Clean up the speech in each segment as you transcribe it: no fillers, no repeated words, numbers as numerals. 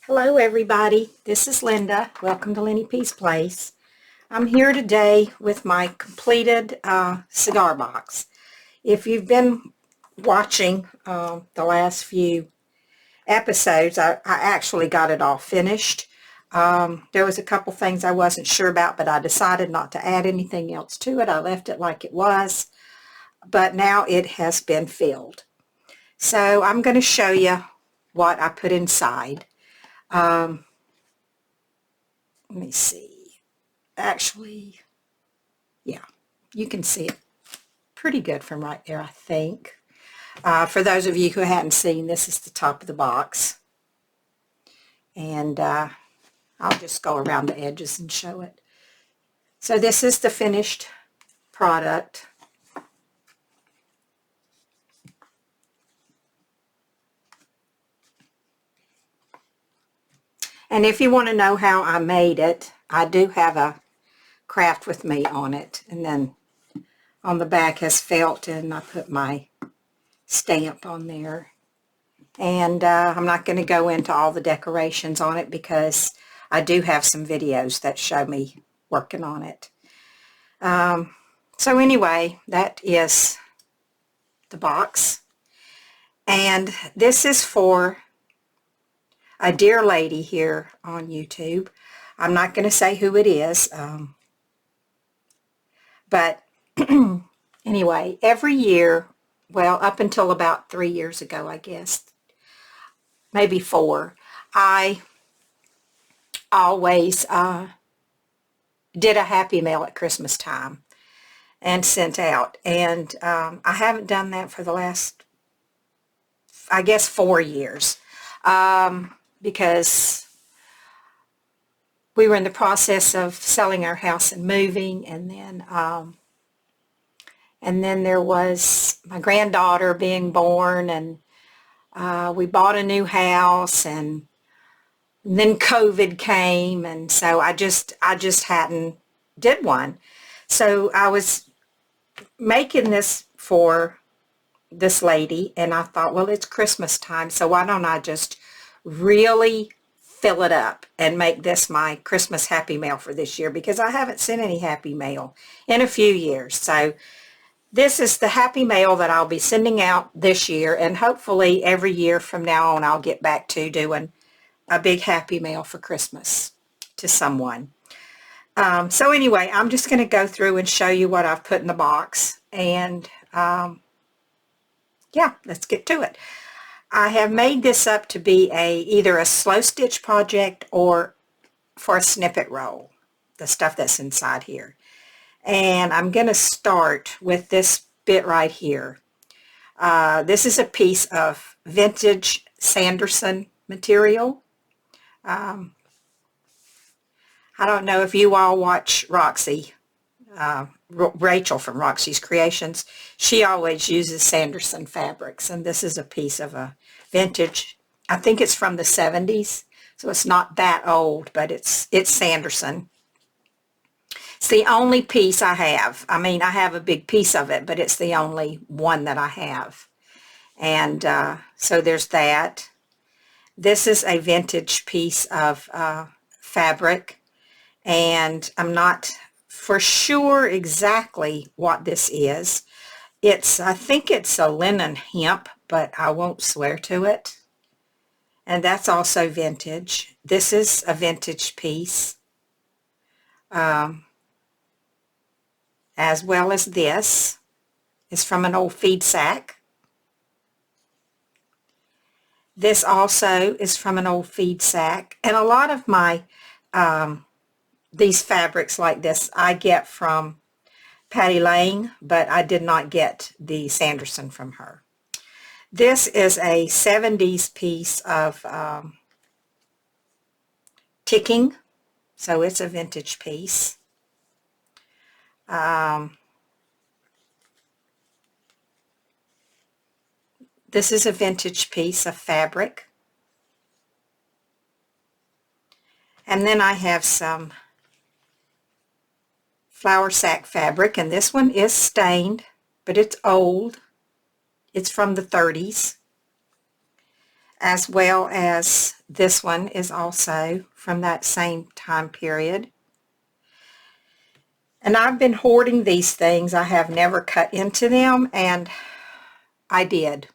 Hello everybody, this is Linda. Welcome to Lenny P's Place. I'm here today with my completed cigar box. If you've been watching the last few episodes, I actually got it all finished. There was a couple things I wasn't sure about, but I decided not to add anything else to it. I left it like it was, but now it has been filled. So I'm going to show you what I put inside. Let me see. Actually, yeah, you can see it pretty good from right there, I think. For those of you who hadn't seen, this is the top of the box. And I'll just go around the edges and show it. So this is the finished product. And if you want to know how I made it, I do have a craft with me on it. And then on the back has felt, and I put my stamp on there. And I'm not going to go into all the decorations on it because I do have some videos that show me working on it. So anyway, that is the box. And this is for a dear lady here on YouTube. I'm not going to say who it is. But anyway, every year, well, up until about 3 years ago, I guess, maybe 4, I always did a Happy Mail at Christmas time and sent out. And I haven't done that for the last, I guess, 4 years because we were in the process of selling our house and moving, and then there was my granddaughter being born, and we bought a new house, and then COVID came, and so I just hadn't did one. So I was making this for this lady, and I thought, well, it's Christmas time, so why don't I just really fill it up and make this my Christmas Happy Mail for this year, because I haven't sent any Happy Mail in a few years. So this is the Happy Mail that I'll be sending out this year, and hopefully every year from now on I'll get back to doing a big Happy Mail for Christmas to someone. So anyway, I'm just going to go through and show you what I've put in the box, and yeah, let's get to it. I have made this up to be either a slow stitch project or for a snippet roll, the stuff that's inside here. And I'm going to start with this bit right here. This is a piece of vintage Sanderson material. I don't know if you all watch Roxy, Rachel from Roxy's Creations. She always uses Sanderson fabrics, and this is a piece of a vintage, I think it's from the 70s, so it's not that old, but it's Sanderson. It's the only piece I have. I mean, I have a big piece of it, but it's the only one that I have. And so there's that. This is a vintage piece of fabric, and I'm not for sure exactly what this is. I think it's a linen hemp, but I won't swear to it. And that's also vintage. This is a vintage piece, as well as this is from an old feed sack. This also is from an old feed sack. And a lot of my these fabrics like this I get from Patty Lane, but I did not get the Sanderson from her. This is a 70s piece of ticking, so it's a vintage piece. This is a vintage piece of fabric. And then I have some flour sack fabric, and this one is stained, but it's old. It's from the 30s. as well as this one is also from that same time period. And I've been hoarding these things. I have never cut into them, and I did.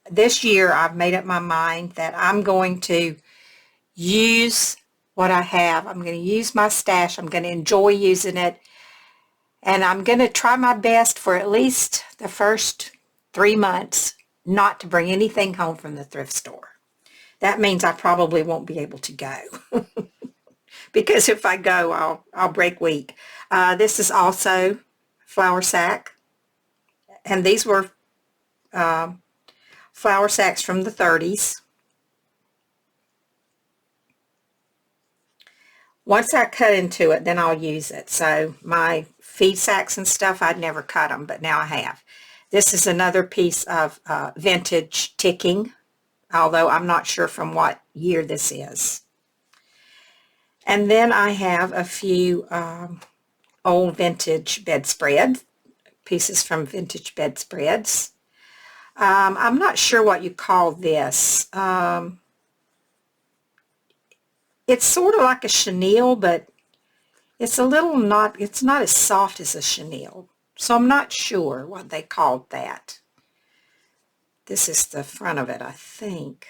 This year I've made up my mind that I'm going to use what I have. I'm going to use my stash. I'm going to enjoy using it. And I'm going to try my best for at least the first 3 months not to bring anything home from the thrift store. That means I probably won't be able to go. Because if I go, I'll break weak. This is also flour sack. And these were flour sacks from the 30s. Once I cut into it, then I'll use it. So my feed sacks and stuff, I'd never cut them, but now I have. This is another piece of vintage ticking, although I'm not sure from what year this is. And then I have a few old vintage bedspread, pieces from vintage bedspreads. I'm not sure what you call this. It's sort of like a chenille, but it's not as soft as a chenille. So I'm not sure what they called that. This is the front of it, I think.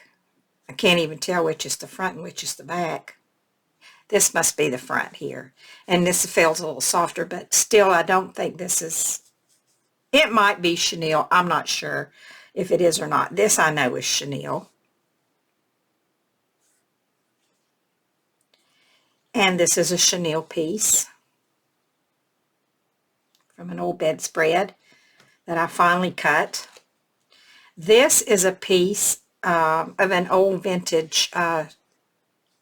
I can't even tell which is the front and which is the back. This must be the front here. And this feels a little softer, but still I don't think this is, it might be chenille. I'm not sure if it is or not. This I know is chenille. And this is a chenille piece from an old bedspread that I finally cut. This is a piece of an old vintage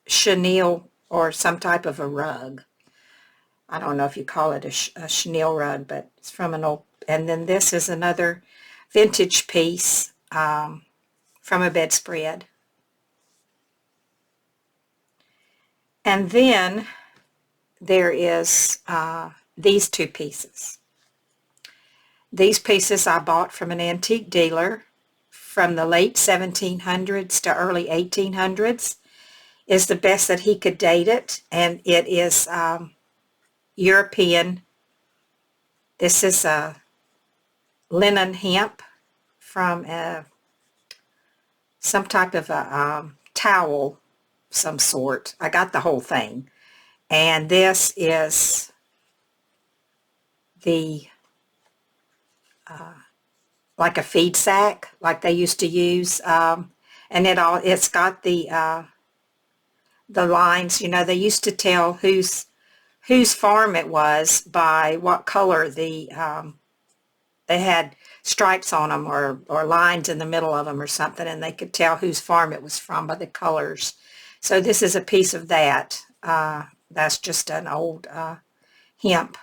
chenille or some type of a rug. I don't know if you call it a chenille rug, but it's from an old, and then this is another vintage piece from a bedspread. And then there is these two pieces. These pieces I bought from an antique dealer from the late 1700s to early 1800s. Is the best that he could date it, and it is European. This is a linen hemp from some type of a towel, some sort. I got the whole thing. And this is the like a feed sack, like they used to use, and it's got the lines. You know, they used to tell whose farm it was by what color they had stripes on them or lines in the middle of them or something, and they could tell whose farm it was from by the colors. So this is a piece of that. That's just an old hemp,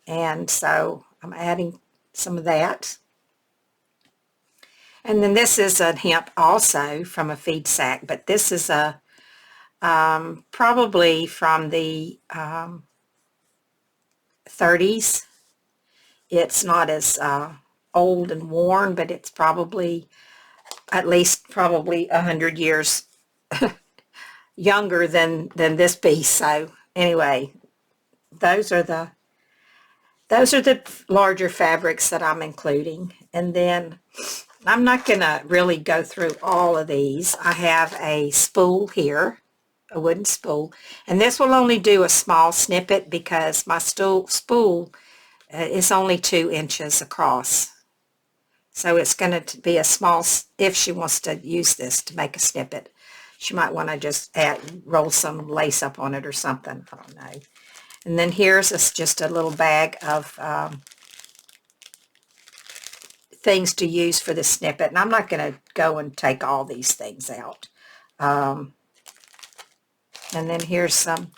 and so I'm adding some of that. And then this is a hemp also from a feed sack, but this is a probably from the 30s. It's not as old and worn, but it's probably at least probably 100 years younger than this piece. So anyway, those are the larger fabrics that I'm including. And then I'm not going to really go through all of these. I have a spool here, a wooden spool, and this will only do a small snippet because my spool is only 2 inches across. So it's going to be a small, if she wants to use this to make a snippet. She might want to just roll some lace up on it or something. I don't know. And then here's just a little bag of things to use for the snippet. And I'm not going to go and take all these things out. And then here's some,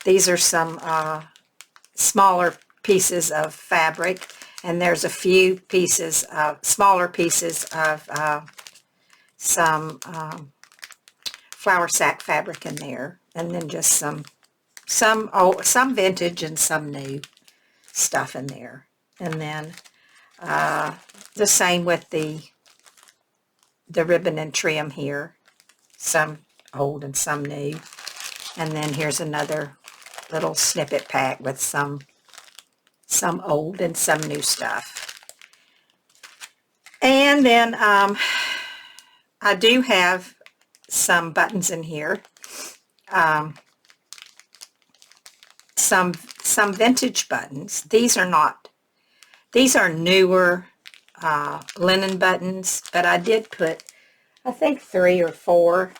these are some smaller pieces of fabric. And there's a few pieces, smaller pieces of some flour sack fabric in there. And then just some vintage and some new stuff in there. And then the same with the ribbon and trim here. some old and some new. And then here's another little snippet pack with some old and some new stuff. And then I do have some buttons in here. Some vintage buttons. These are newer linen buttons, but I did put, I think, 3 or 4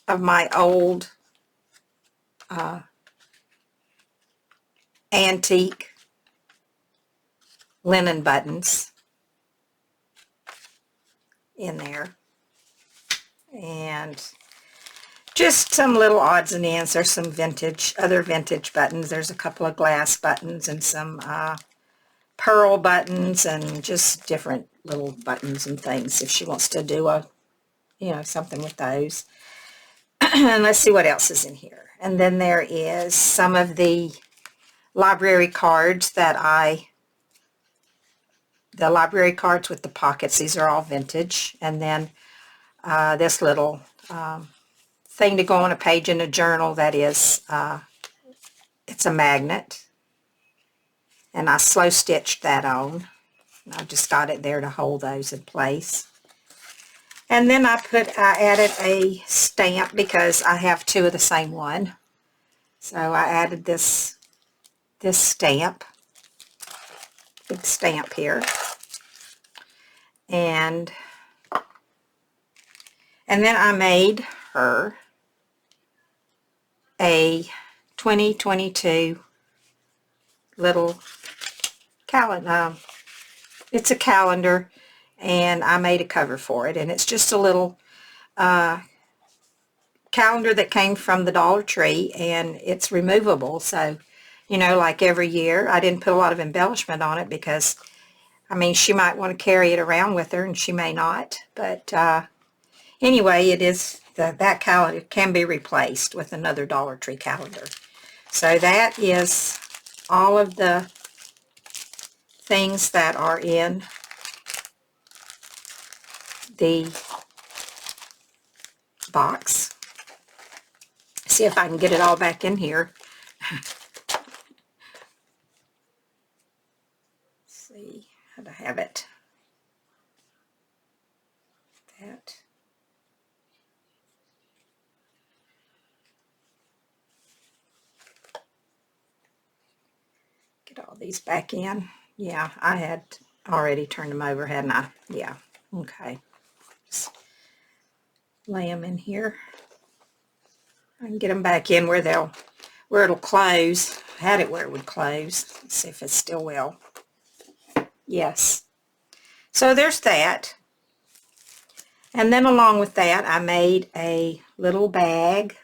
of my old antique linen buttons in there. And just some little odds and ends. There's some other vintage buttons. There's a couple of glass buttons and some pearl buttons and just different little buttons and things if she wants to do something with those. And let's see what else is in here. And then there is some of the library cards the library cards with the pockets. These are all vintage. And then this little thing to go on a page in a journal that is, it's a magnet. And I slow stitched that on. I just got it there to hold those in place. And then I added a stamp because I have 2 of the same one. So I added this stamp, big stamp here. And then I made her a 2022 little calendar. It's a calendar, and I made a cover for it, and it's just a little calendar that came from the Dollar Tree, and it's removable. So, like every year, I didn't put a lot of embellishment on it because, I mean, she might want to carry it around with her, and she may not. But anyway, it is that calendar can be replaced with another Dollar Tree calendar. So that is all of the things that are in the box. See if I can get it all back in here. See how to have it. That. Get all these back in. Yeah, I had already turned them over, hadn't I? Yeah. Okay. Just lay them in here. I can get them back in where it'll close. I had it where it would close. Let's see if it still will. Yes. So there's that. And then along with that, I made a little bag.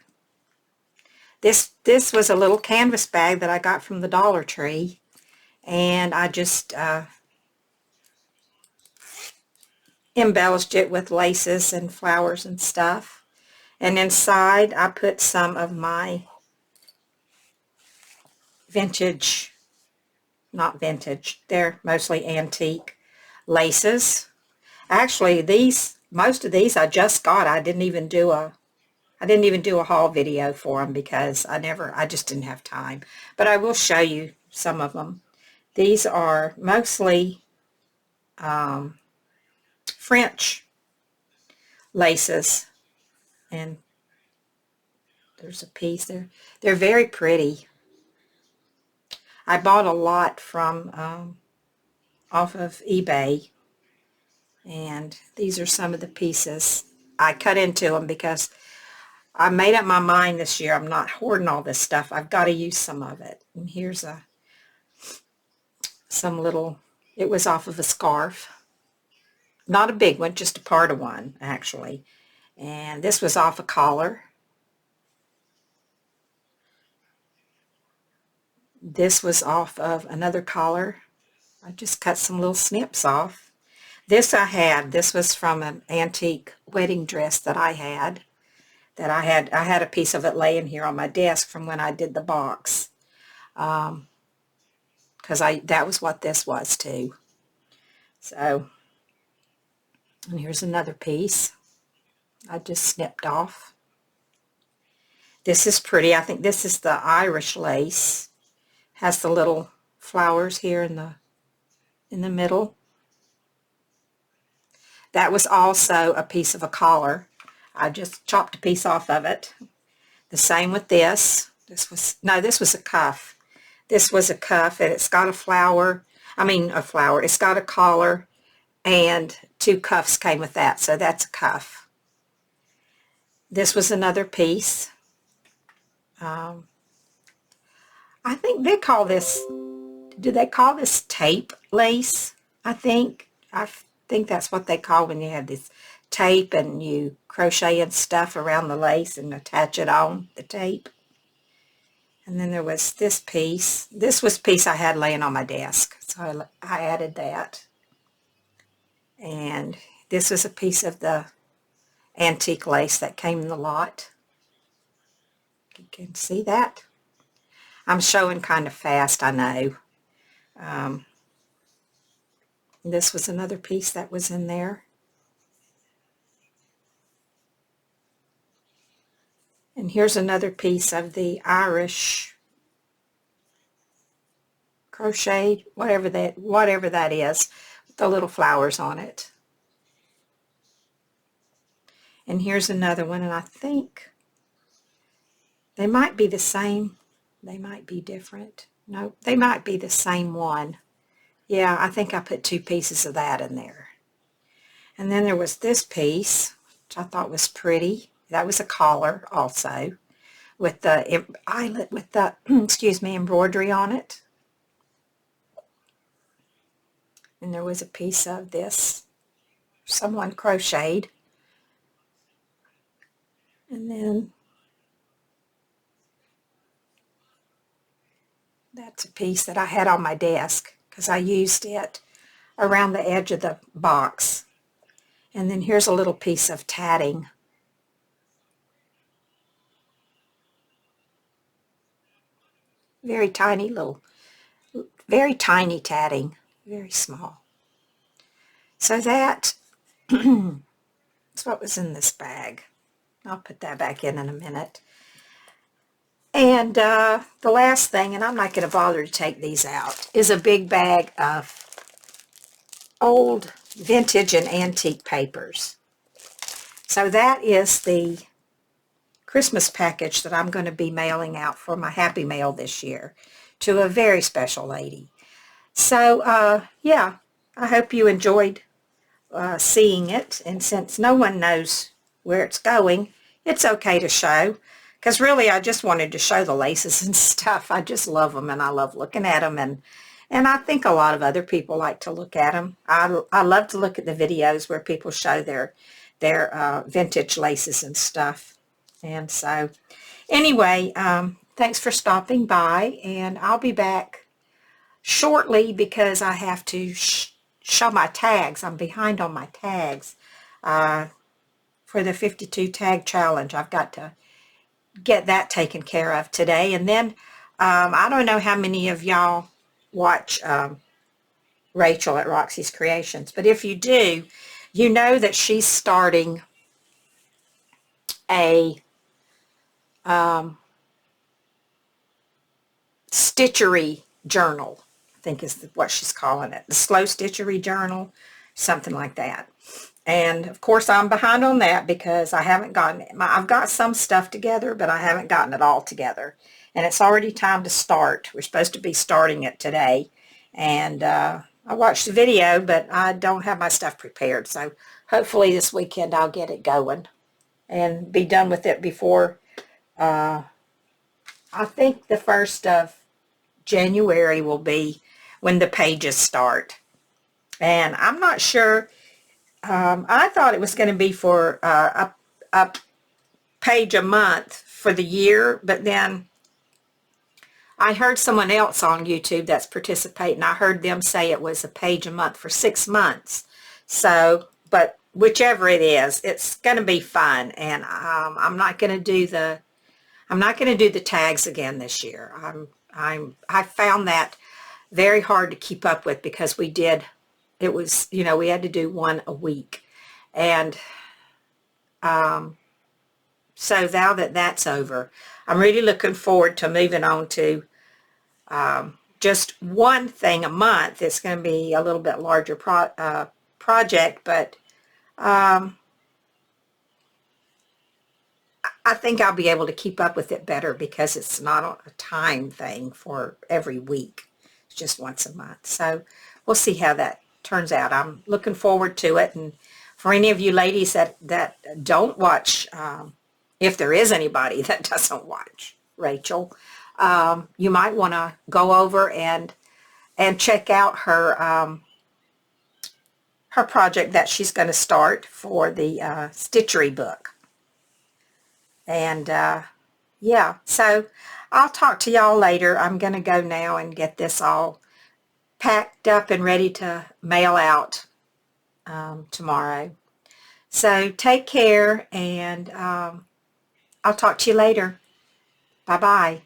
This was a little canvas bag that I got from the Dollar Tree. And I just embellished it with laces and flowers and stuff. And inside I put some of my vintage, not vintage, they're mostly antique laces. Actually, most of these I just got. I didn't even do a haul video for them because I just didn't have time. But I will show you some of them. These are mostly French laces, and there's a piece there. They're very pretty. I bought a lot from off of eBay, and these are some of the pieces. I cut into them because I made up my mind this year. I'm not hoarding all this stuff. I've got to use some of it. And here's some little, it was off of a scarf. Not a big one, just a part of one, actually. And this was off a collar. This was off of another collar. I just cut some little snips off. This was from an antique wedding dress that I had. I had a piece of it laying here on my desk from when I did the box. Because that was what this was too. So, and here's another piece. I just snipped off. This is pretty. I think this is the Irish lace. Has the little flowers here in the middle. That was also a piece of a collar. I just chopped a piece off of it. The same with this. This was a cuff. This was a cuff, and it's got a flower. It's got a collar, and 2 cuffs came with that, so that's a cuff. This was another piece. I think they call this, do they call this tape lace? I think that's what they call when you have this tape and you crochet and stuff around the lace and attach it on the tape. And then there was this piece. This was a piece I had laying on my desk, so I added that. And this was a piece of the antique lace that came in the lot. You can see that. I'm showing kind of fast, I know. This was another piece that was in there. And here's another piece of the Irish crochet, whatever that is, with the little flowers on it. And here's another one, and I think they might be the same. They might be different. No, they might be the same one. Yeah, I think I put 2 pieces of that in there. And then there was this piece, which I thought was pretty. That was a collar also, with the eyelet, with the excuse me, embroidery on it. And there was a piece of this someone crocheted. And then that's a piece that I had on my desk because I used it around the edge of the box. And then here's a little piece of tatting. Very tiny tatting, very small. So that's what was in this bag. I'll put that back in a minute. And the last thing, and I'm not going to bother to take these out, is a big bag of old vintage and antique papers. So that is the Christmas package that I'm going to be mailing out for my Happy Mail this year to a very special lady. So, yeah, I hope you enjoyed seeing it. And since no one knows where it's going, it's okay to show. Because really, I just wanted to show the laces and stuff. I just love them, and I love looking at them. And I think a lot of other people like to look at them. I love to look at the videos where people show their vintage laces and stuff. And so, anyway, thanks for stopping by, and I'll be back shortly because I have to show my tags. I'm behind on my tags for the 52 tag challenge. I've got to get that taken care of today. And then I don't know how many of y'all watch Rachel at Roxy's Creations, but if you do, you know that she's starting a stitchery journal, I think is what she's calling it. The Slow Stitchery Journal, something like that. And of course I'm behind on that because I haven't gotten it. I've got some stuff together, but I haven't gotten it all together. And it's already time to start. We're supposed to be starting it today. And I watched the video, but I don't have my stuff prepared. So hopefully this weekend I'll get it going and be done with it before, I think the 1st of January will be when the pages start. And I'm not sure. I thought it was going to be for a page a month for the year, but then I heard someone else on YouTube that's participating. I heard them say it was a page a month for 6 months. So, but whichever it is, it's going to be fun. And I'm not going to do the tags again this year. I found that very hard to keep up with because we had to do one a week. And So now that that's over, I'm really looking forward to moving on to just one thing a month. It's going to be a little bit larger project, but I think I'll be able to keep up with it better because it's not a time thing for every week. It's just once a month. So we'll see how that turns out. I'm looking forward to it. And for any of you ladies that don't watch, if there is anybody that doesn't watch Rachel, you might want to go over and check out her project that she's going to start for the Stitchery book. And yeah, so I'll talk to y'all later. I'm going to go now and get this all packed up and ready to mail out tomorrow. So take care, and I'll talk to you later. Bye-bye.